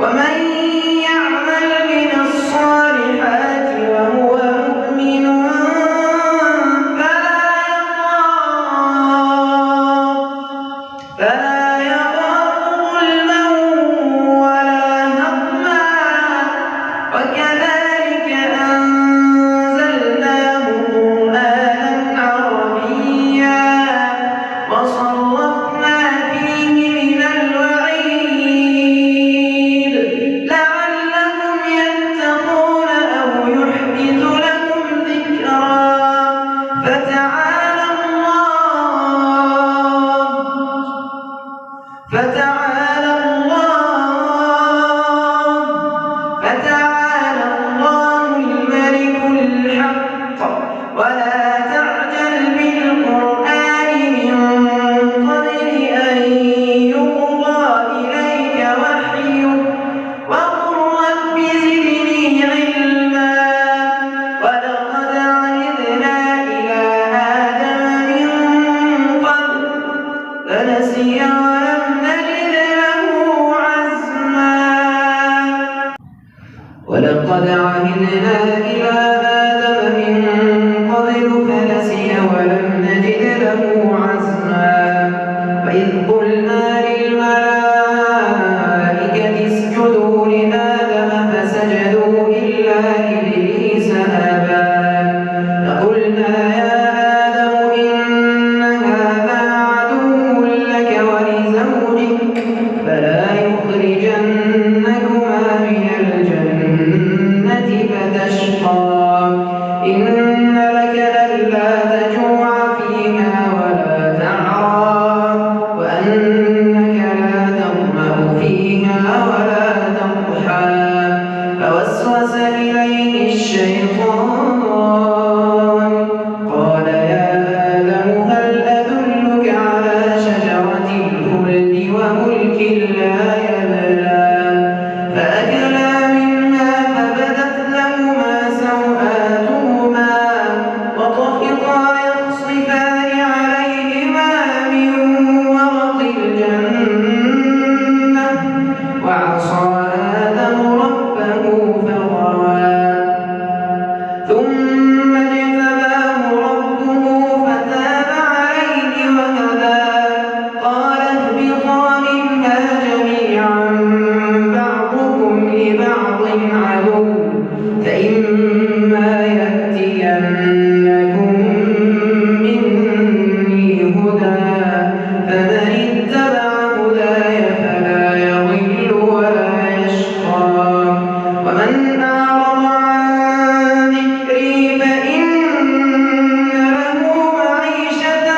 ومن يعمل من الصالحات وهو مؤمن الشيطان قال يا آدم هل أدلك على شجرة الخلد وملك لا يبلى فأكلا منها فبدت لهما سوآتهما وطفقا يخصفان عليهما من ورق الجنة وعصى آدم ربه فغوى ثم اجتباه ربه فتاب عليه وهدى قال اهبطا منها جميعا بعضكم لبعض عدو فإما يأتينكم مني هدى فمن اتبع هداي فلا يضل ولا يشقى ومن أعرض عن ذكري فإن له معيشة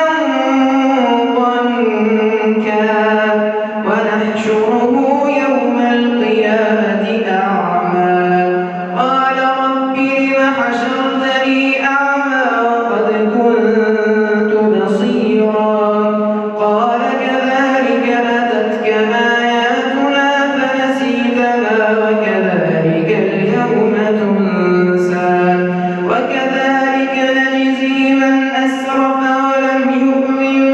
ضنكا ونحشره يوم القيامة أعمى قال رب لم حشرتني أعمى وقد كنت بصيرا قال كذلك أتتك آياتنا فنسيتها وكذلك اليوم تنسى وكذلك نجزي من أسرف ولم يؤمن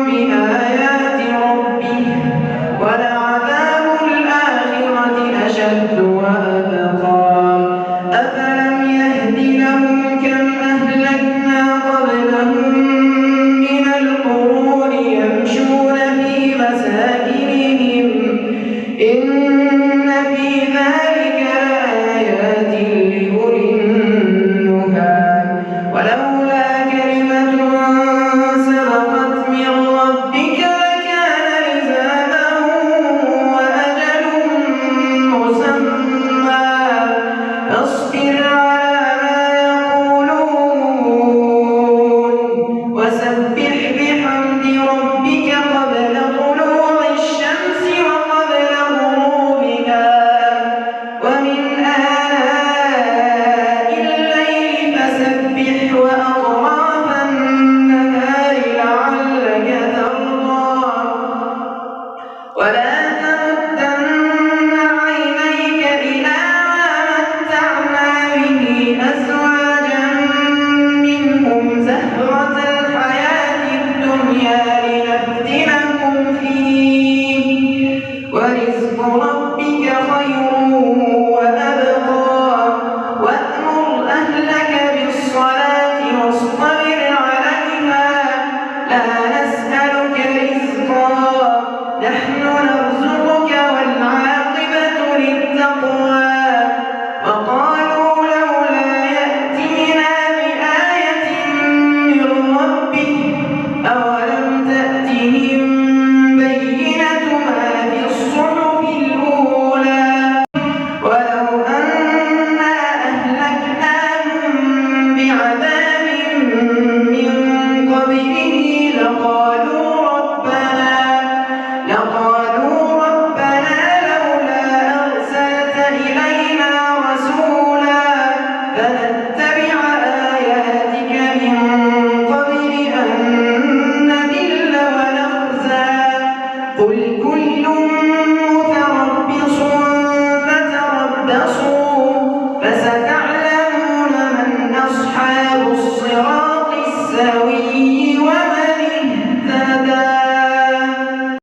بآيات ربه ولعذاب الآخرة أشد وأبقى أفلم يهد لهم كم